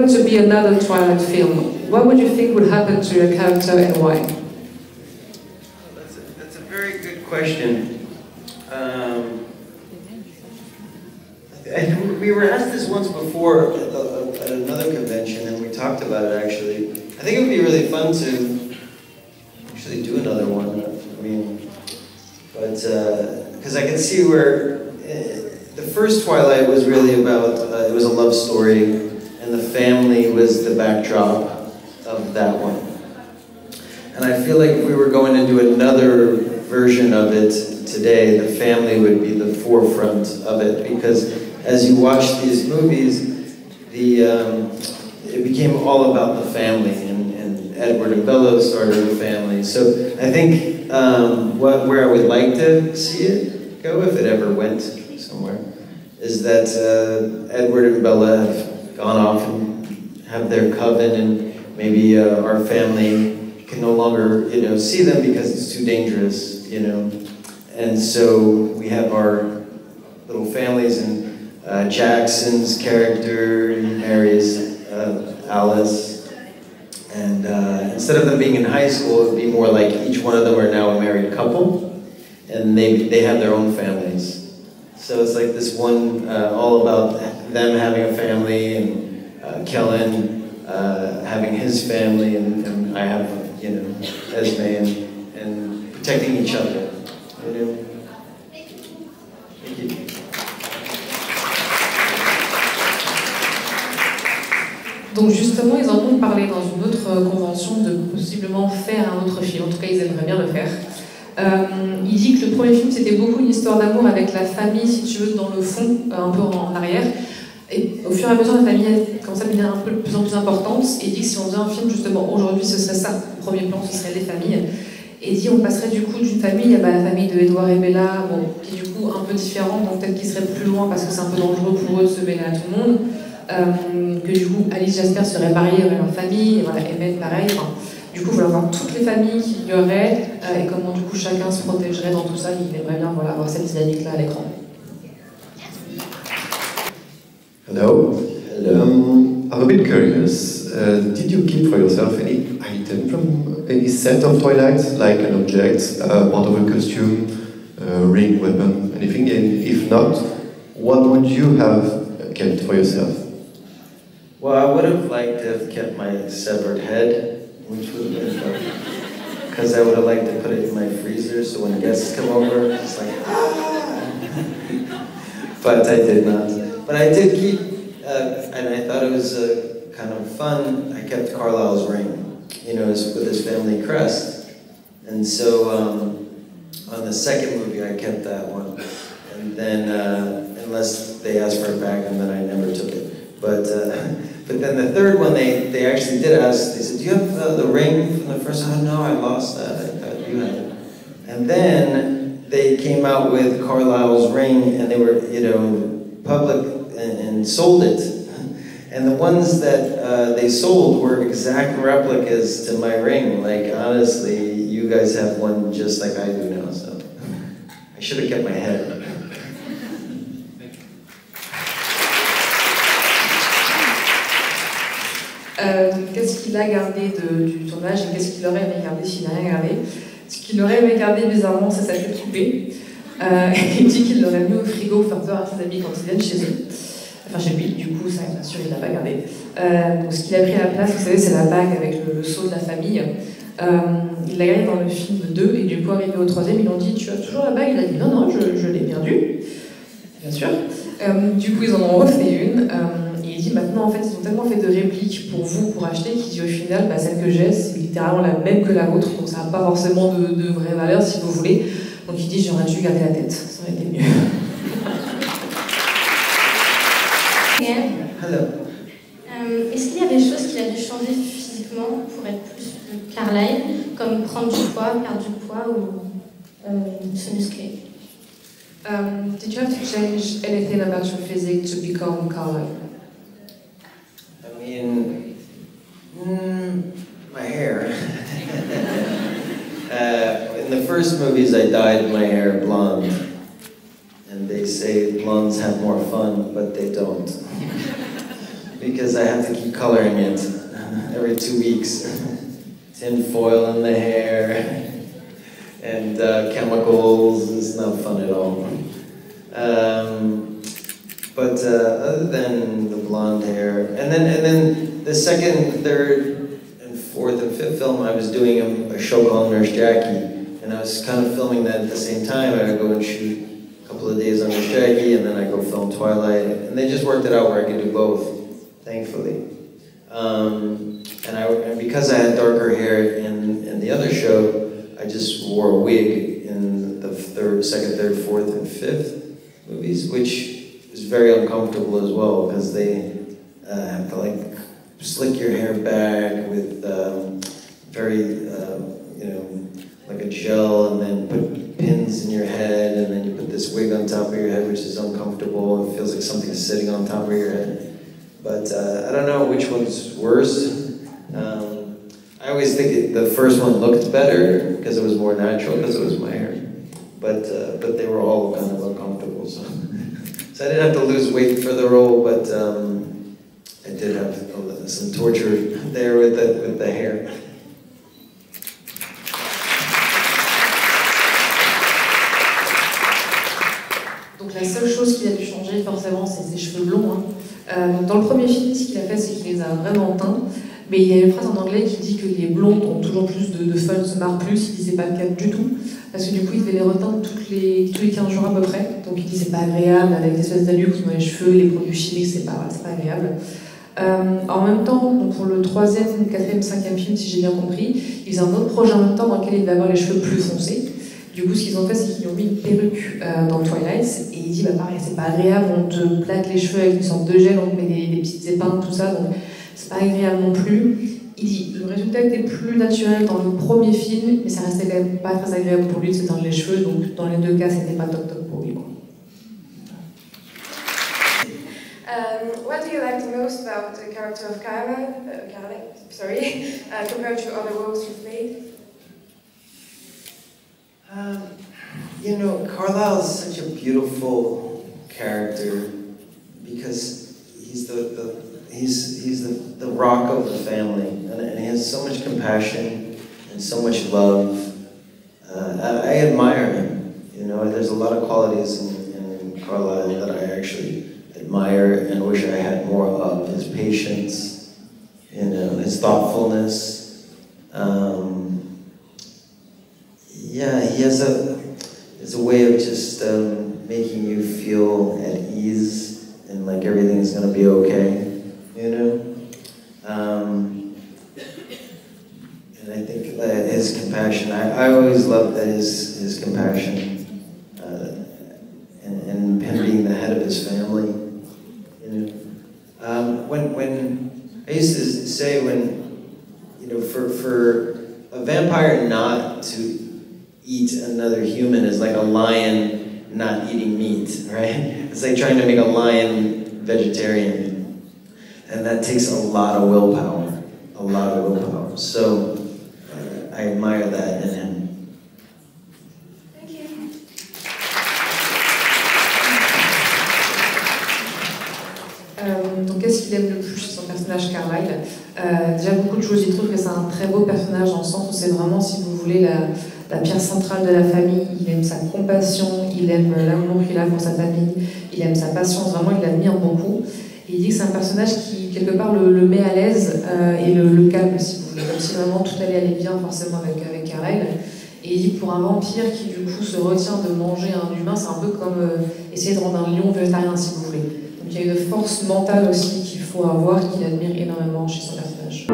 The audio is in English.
to be another Twilight film, what would you think would happen to your character and why? That's a very good question. We were asked this once before at another convention, and we talked about it actually. I think it would be really fun to actually do another one. I mean, but because I can see where the first Twilight was really about, it was a love story, and the family was the backdrop of that one. And I feel like if we were going to do another version of it today, the family would be the forefront of it, because as you watch these movies, it became all about the family, and Edward and Bella started a family. So I think where I would like to see it go, if it ever went somewhere, is that Edward and Bella have gone off and have their coven, and maybe our family can no longer, see them because it's too dangerous, And so we have our little families, and Jackson's character marries Alice, and instead of them being in high school, it would be more like each one of them are now a married couple, and they have their own families. So it's like this one, all about them having a family, and Kellen having his family, and I have, Esme, and protecting each other. Thank you. Donc justement, ils en ont parlé dans une autre convention de possiblement faire un autre film. En tout cas, ils aimeraient bien le faire. Il dit que le premier film, c'était beaucoup une histoire d'amour avec la famille, si tu veux, dans le fond, un peu en arrière. Et au fur et à mesure, la famille commence à devenir un peu de plus en plus importante. Et il dit que si on faisait un film, justement, aujourd'hui, ce serait ça. Le premier plan, ce serait les familles. Et il dit on passerait du coup d'une famille, la famille de Edward et Bella, qui est du coup un peu différente, donc peut-être qu'ils seraient plus loin parce que c'est un peu dangereux pour eux de se mêler à tout le monde. Que du coup Alice Jasper serait mariée avec leur famille, et voilà, Emmett pareil. Enfin, du coup, il voulait voir toutes les familles qu'il y aurait et comment du coup chacun se protégerait dans tout ça. Il aimerait bien avoir cette dynamique-là à l'écran. Hello. I'm a bit curious. Did you keep for yourself any item from any set of Twilight, like an object, part of a costume, ring, weapon, anything? And if not, what would you have kept for yourself? Well, I would have liked to have kept my severed head, which would have been fun. Because I would have liked to put it in my freezer, so when guests come over, it's like, ah! But I did not. But I did keep, and I thought it was kind of fun, I kept Carlisle's ring, with his family crest. And so on the second movie, I kept that one. And then, unless they asked for it back, and then I never took it. But then the third one, they actually did ask, they said, do you have the ring from the first one? No, I lost that, I thought you had it. And then they came out with Carlisle's ring, and they were, public, and sold it. And the ones that they sold were exact replicas to my ring. Like, honestly, you guys have one just like I do now, so I should have kept my head. Qu'est-ce qu'il a gardé du tournage et qu'est-ce qu'il aurait aimé garder s'il n'a rien gardé? Ce qu'il aurait aimé garder bizarrement, c'est sa tête coupée. Il dit qu'il l'aurait mis au frigo pour faire peur à ses amis quand ils viennent chez eux. Enfin chez lui, du coup, ça bien sûr il l'a pas gardé. Donc ce qu'il a pris à la place, vous savez, c'est la bague avec le sceau de la famille. Il l'a gardé dans le film 2 et du coup arrivé au 3e, ils lui ont dit tu as toujours la bague? Il a dit non, je l'ai perdue. Bien sûr. Du coup ils en ont refait une. Et il dit maintenant en fait ils ont tellement fait de répliques pour vous, pour acheter, qu'il dit au final celle que j'ai c'est littéralement la même que la vôtre, donc ça n'a pas forcément de vraie valeur si vous voulez. Donc il dit j'aurais dû garder la tête, ça aurait été mieux. Hello. Est-ce qu'il y a des choses qu'il a dû changer physiquement pour être plus Carlyle, comme prendre du poids, perdre du poids ou se muscler? Did you have to change anything about your physique to become Carlyle? I mean, my hair. In the first movies, I dyed my hair blonde. And they say blondes have more fun, but they don't. because I have to keep coloring it every 2 weeks. Tin foil in the hair and chemicals. It's not fun at all. But other than the blonde hair, and then the second, third, and fourth, and fifth film, I was doing a show called Nurse Jackie, and I was kind of filming that at the same time. I would go and shoot a couple of days on Nurse Jackie, and then I go film Twilight, and they just worked it out where I could do both, thankfully. And because I had darker hair in the other show, I just wore a wig in the second, third, fourth, and fifth movies, which is very uncomfortable as well, because they have to like slick your hair back with very, like a gel, and then put pins in your head, and then you put this wig on top of your head, which is uncomfortable. It feels like something's sitting on top of your head. But I don't know which one's worse. I always think the first one looked better because it was more natural, because it was my hair. But they were all kind of uncomfortable. So I didn't have to lose weight for the role, but I did have some torture there with the hair. Donc la seule chose qui a dû changer forcément, c'est ses cheveux blonds. Dans le premier film, ce qu'il a fait, c'est qu'il les a vraiment teints. Mais il y a une phrase en anglais qui dit que les blondes ont toujours plus de fun, se marrent plus. Il dit c'est pas le cas du tout. Parce que du coup, il devait les reteindre tous les 15 jours à peu près. Donc il dit c'est pas agréable, avec des espèces d'allumes dans les cheveux, les produits chimiques, c'est pas agréable. En même temps, donc pour le 3e, 4e, 5e film, si j'ai bien compris, ils faisaient un autre projet en même temps dans lequel il devait avoir les cheveux plus foncés. Du coup, ce qu'ils ont fait, c'est qu'ils ont mis une perruque dans Twilight, et il dit, bah pareil, c'est pas agréable, on te plaque les cheveux avec une sorte de gel, on te met des petites épingles, tout ça, donc c'est pas agréable non plus. Il dit, le résultat était plus naturel dans le premier film, mais ça restait quand même pas très agréable pour lui de se teindre les cheveux, donc dans les deux cas, c'était pas top pour lui. What do you like the most about the character of Carla, compared to other roles you've played? Carlisle is such a beautiful character because he's the rock of the family, and he has so much compassion and so much love. I admire him. There's a lot of qualities in Carlisle that I actually admire and wish I had more of. His patience, his thoughtfulness. He has a way of just making you feel at ease and like everything's gonna be okay, and I think that his compassion, I always loved that his compassion, and him being the head of his family. When I used to say for a vampire not to eat another human is like a lion not eating meat, right? It's like trying to make a lion vegetarian. And that takes a lot of willpower, So I admire that in him. Thank you. Donc qu'est-ce qu'il aime le plus chez son personnage Carlisle? Déjà beaucoup de choses, il trouve que c'est un très beau personnage dans le sens où c'est vraiment, si vous voulez, la pierre centrale de la famille. Il aime sa compassion, il aime l'amour qu'il a pour sa famille, il aime sa patience, vraiment il l'admire beaucoup. Et il dit que c'est un personnage qui, quelque part, le met à l'aise et le calme, si vous voulez. Comme si vraiment tout allait aller bien, forcément, avec Carlisle. Et il dit que pour un vampire qui, du coup, se retient de manger un humain, c'est un peu comme essayer de rendre un lion végétarien, si vous voulez. Donc il y a une force mentale aussi qu'il faut avoir, qu'il admire énormément chez son personnage.